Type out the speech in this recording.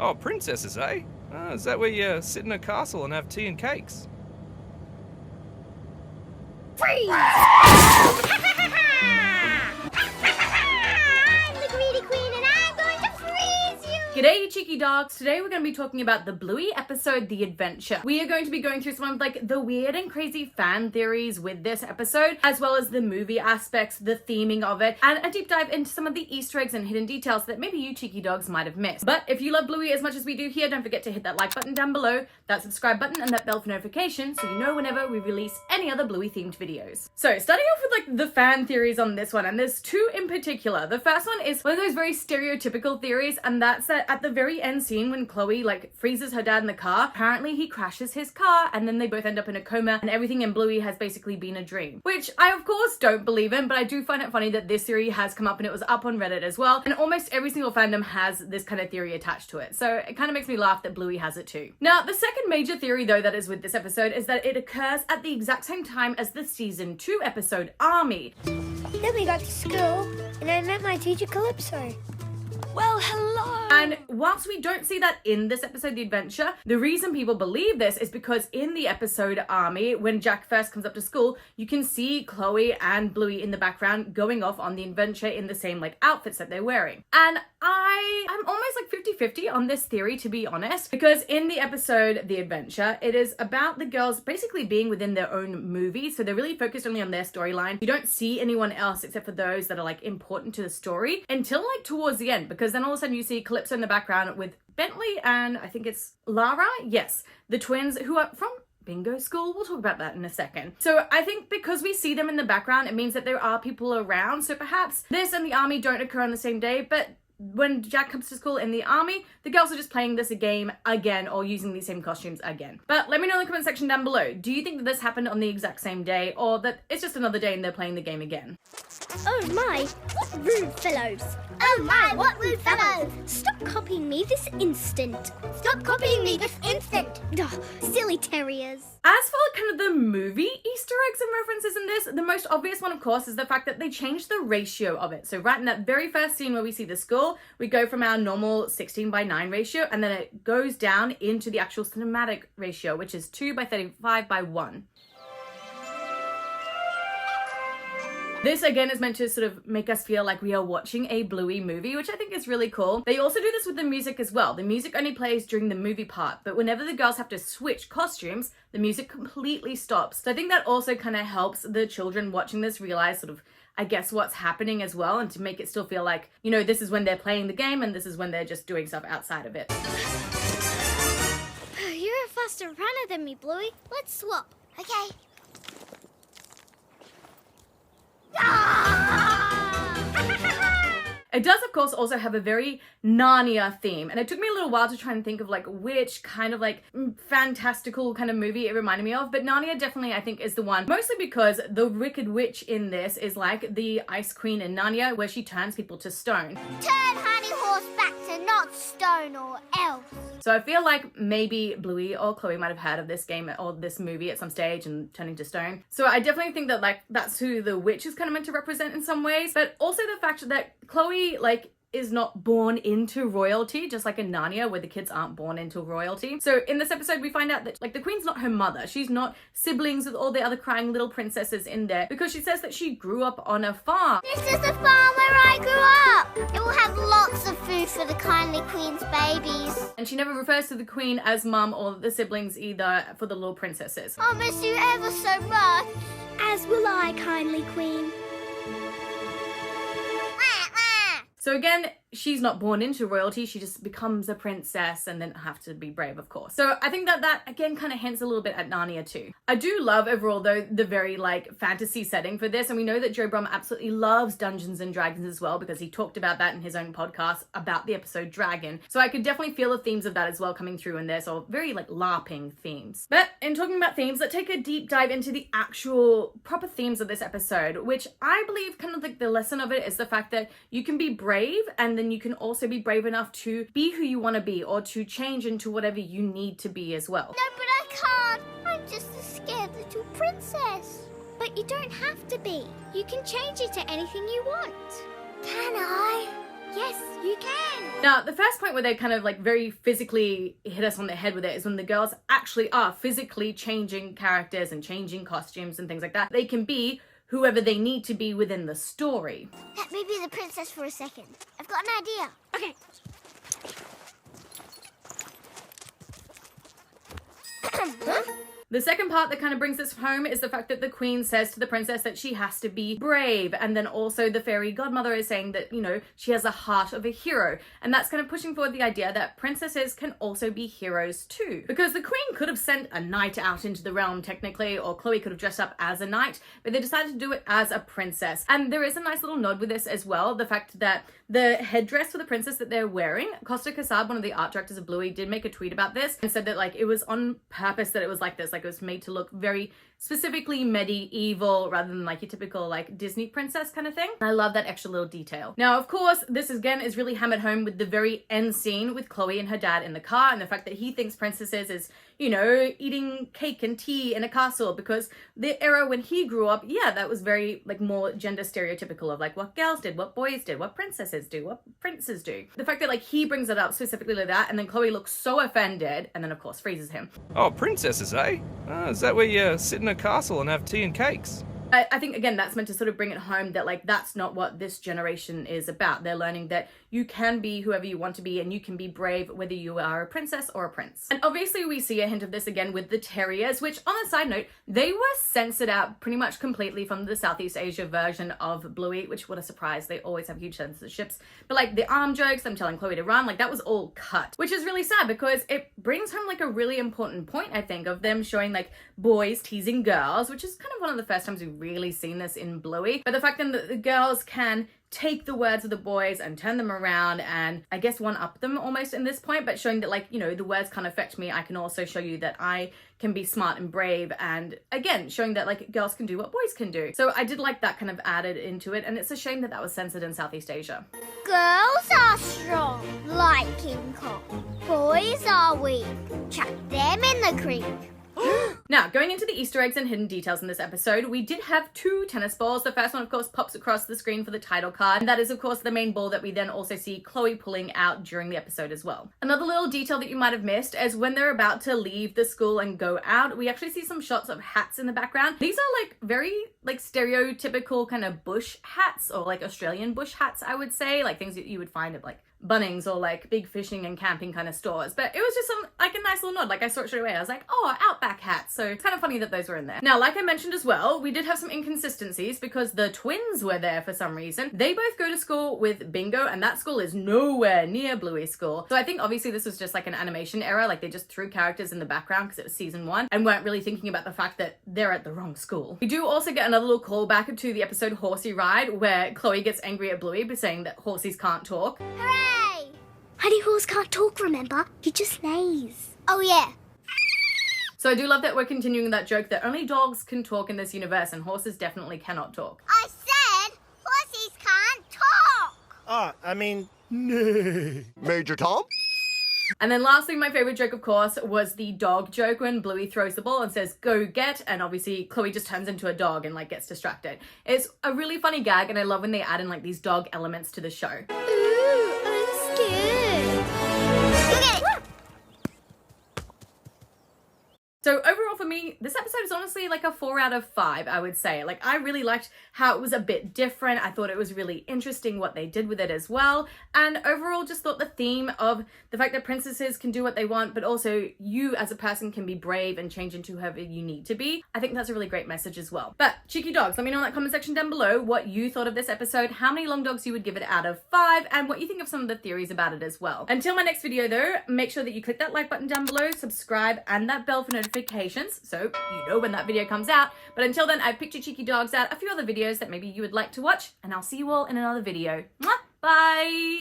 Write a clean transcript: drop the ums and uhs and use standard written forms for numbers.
Oh, princesses, eh? Is that where you sit in a castle and have tea and cakes? Freeze! I'm the greedy queen and I'm going to freeze you! G'day, you cheeky dogs. Today we're going to be talking about the Bluey episode, The Adventure. We are going to be going through some of the weird and crazy fan theories with this episode, as well as the movie aspects, the theming of it, and a deep dive into some of the Easter eggs and hidden details that maybe you cheeky dogs might have missed. But if you love Bluey as much as we do here, don't forget to hit that like button down below, that subscribe button, and that bell for notifications so you know whenever we release any other Bluey themed videos. So starting off with the fan theories on this one, and there's two in particular. The first one is one of those very stereotypical theories, and that's that at the very end scene when Chloe freezes her dad in the car, apparently he crashes his car and then they both end up in a coma and everything in Bluey has basically been a dream. Which I of course don't believe in, but I do find it funny that this theory has come up and it was up on Reddit as well, and almost every single fandom has this kind of theory attached to it. So it kind of makes me laugh that Bluey has it too. Now, the second major theory though that is with this episode is that it occurs at the exact same time as the season 2 episode Army. Then we got to school and I met my teacher Calypso. Well, hello! And whilst we don't see that in this episode, The Adventure, the reason people believe this is because in the episode Army, when Jack first comes up to school, you can see Chloe and Bluey in the background going off on the adventure in the same outfits that they're wearing. And I'm almost 50-50 on this theory, to be honest, because in the episode The Adventure, it is about the girls basically being within their own movie, so they're really focused only on their storyline. You don't see anyone else except for those that are important to the story until towards the end, because then all of a sudden you see Calypso in the background with Bentley and I think it's Lara, yes, the twins who are from Bingo School. We'll talk about that in a second. So I think because we see them in the background, it means that there are people around, so perhaps this and the Army don't occur on the same day, but when Jack comes to school in the Army, the girls are just playing this game again or using these same costumes again. But let me know in the comment section down below. Do you think that this happened on the exact same day or that it's just another day and they're playing the game again? Oh my, what rude fellows! Oh my, what rude fellows! Stop copying me this instant! Stop copying me this instant! Ugh, silly terriers. As for kind of the movie Easter eggs and references in this, the most obvious one, of course, is the fact that they changed the ratio of it. So right in that very first scene where we see the school, we go from our normal 16:9 ratio, and then it goes down into the actual cinematic ratio, which is 2:35:1. This again is meant to sort of make us feel like we are watching a Bluey movie, which I think is really cool. They also do this with the music as well. The music only plays during the movie part, but whenever the girls have to switch costumes, the music completely stops. So I think that also kind of helps the children watching this realize I guess what's happening as well, and to make it still feel like, this is when they're playing the game and this is when they're just doing stuff outside of it. You're a faster runner than me, Bluey. Let's swap. Okay. It does, of course, also have a very Narnia theme, and it took me a little while to try and think of which kind of fantastical kind of movie it reminded me of, but Narnia definitely I think is the one, mostly because the Wicked Witch in this is like the Ice Queen in Narnia, where she turns people to stone. Turn honey horse back to not stone or else. So I feel like maybe Bluey or Chloe might have heard of this game or this movie at some stage and turning to stone. So I definitely think that that's who the witch is kind of meant to represent in some ways, but also the fact that Chloe is not born into royalty, just like in Narnia where the kids aren't born into royalty. So in this episode we find out that the queen's not her mother. She's not siblings with all the other crying little princesses in there, because she says that she grew up on a farm. This is the farm where I grew up. It will have lots of food for the kindly queen's babies. And she never refers to the queen as mum or the siblings either for the little princesses. I'll miss you ever so much. As will I, kindly queen. So again, she's not born into royalty, she just becomes a princess and then have to be brave, of course. So I think that again kind of hints a little bit at Narnia too. I do love overall though the very fantasy setting for this, and we know that Joe Brum absolutely loves Dungeons and Dragons as well, because he talked about that in his own podcast about the episode Dragon. So I could definitely feel the themes of that as well coming through in this, or very LARPing themes. But in talking about themes, let's take a deep dive into the actual proper themes of this episode, which I believe kind of the lesson of it is the fact that you can be brave, and then you can also be brave enough to be who you want to be, or to change into whatever you need to be as well. No, but I can't. I'm just a scared little princess. But you don't have to be. You can change it to anything you want. Can I? Yes, you can. Now, the first point where they kind of like very physically hit us on the head with it is when the girls actually are physically changing characters and changing costumes and things like that. They can be whoever they need to be within the story. Let me be the princess for a second. I've got an idea. Okay. The second part that kind of brings this home is the fact that the queen says to the princess that she has to be brave. And then also the fairy godmother is saying that, you know, she has a heart of a hero. And that's kind of pushing forward the idea that princesses can also be heroes too. Because the queen could have sent a knight out into the realm technically, or Chloe could have dressed up as a knight, but they decided to do it as a princess. And there is a nice little nod with this as well. The fact that the headdress for the princess that they're wearing, Costa Casab, one of the art directors of Bluey, did make a tweet about this and said that like it was on purpose that it was like this. Like it was made to look very specifically medieval rather than like your typical like Disney princess kind of thing. And I love that extra little detail. Now, of course, this again is really hammered home with the very end scene with Chloe and her dad in the car, and the fact that he thinks princesses is, you know, eating cake and tea in a castle, because the era when he grew up, yeah, that was very like more gender stereotypical of like what girls did, what boys did, what princesses do, what princes do. The fact that like he brings it up specifically like that, and then Chloe looks so offended and then of course freezes him. Oh, princesses, eh? Is that where you sit in a castle and have tea and cakes? I think, again, that's meant to sort of bring it home that, like, that's not what this generation is about. They're learning that you can be whoever you want to be and you can be brave whether you are a princess or a prince. And obviously we see a hint of this again with the terriers, which, on a side note, they were censored out pretty much completely from the Southeast Asia version of Bluey, which, what a surprise. They always have huge censorships. But, like, the arm jokes, them telling Chloe to run, like, that was all cut, which is really sad because it brings home, like, a really important point, I think, of them showing, like, boys teasing girls, which is kind of one of the first times we've really seen this in Bluey. But the fact that the girls can take the words of the boys and turn them around and I guess one up them almost in this point, but showing that, like, you know, the words can't affect me. I can also show you that I can be smart and brave, and again showing that like girls can do what boys can do. So I did like that kind of added into it, and it's a shame that that was censored in Southeast Asia. Girls are strong, like King Kong. Boys are weak. Chuck them in the creek. Now, going into the Easter eggs and hidden details in this episode, we did have 2 tennis balls. The first one, of course, pops across the screen for the title card. And that is, of course, the main ball that we then also see Chloe pulling out during the episode as well. Another little detail that you might have missed is when they're about to leave the school and go out, we actually see some shots of hats in the background. These are like very like stereotypical kind of bush hats, or like Australian bush hats, I would say, like things that you would find at like Bunnings or like big fishing and camping kind of stores. But it was just some like a nice little nod. Like I saw it straight away. I was like, oh, Outback hats. So it's kind of funny that those were in there. Now, like I mentioned as well, we did have some inconsistencies because the twins were there for some reason. They both go to school with Bingo, and that school is nowhere near Bluey's school. So I think obviously this was just like an animation error. Like they just threw characters in the background because it was season 1 and weren't really thinking about the fact that they're at the wrong school. We do also get another little callback to the episode Horsey Ride, where Chloe gets angry at Bluey by saying that horsies can't talk. Hooray! Honey Horse can't talk, remember? He just neighs. Oh, yeah. So I do love that we're continuing that joke that only dogs can talk in this universe and horses definitely cannot talk. I said horses can't talk. I mean, nay. Major Tom? And then lastly, my favorite joke, of course, was the dog joke when Bluey throws the ball and says, go get, and obviously Chloe just turns into a dog and like gets distracted. It's a really funny gag, and I love when they add in like these dog elements to the show. Ooh, I'm scared. Okay. So overall for me, this episode is honestly like a 4 out of 5, I would say. Like I really liked how it was a bit different. I thought it was really interesting what they did with it as well. And overall just thought the theme of the fact that princesses can do what they want, but also you as a person can be brave and change into whoever you need to be. I think that's a really great message as well. But cheeky dogs, let me know in that comment section down below what you thought of this episode, how many long dogs you would give it out of 5, and what you think of some of the theories about it as well. Until my next video though, make sure that you click that like button down below, subscribe, and that bell for notifications so you know when that video comes out. But until then, I've picked your cheeky dogs out a few other videos that maybe you would like to watch, and I'll see you all in another video. Mwah! Bye!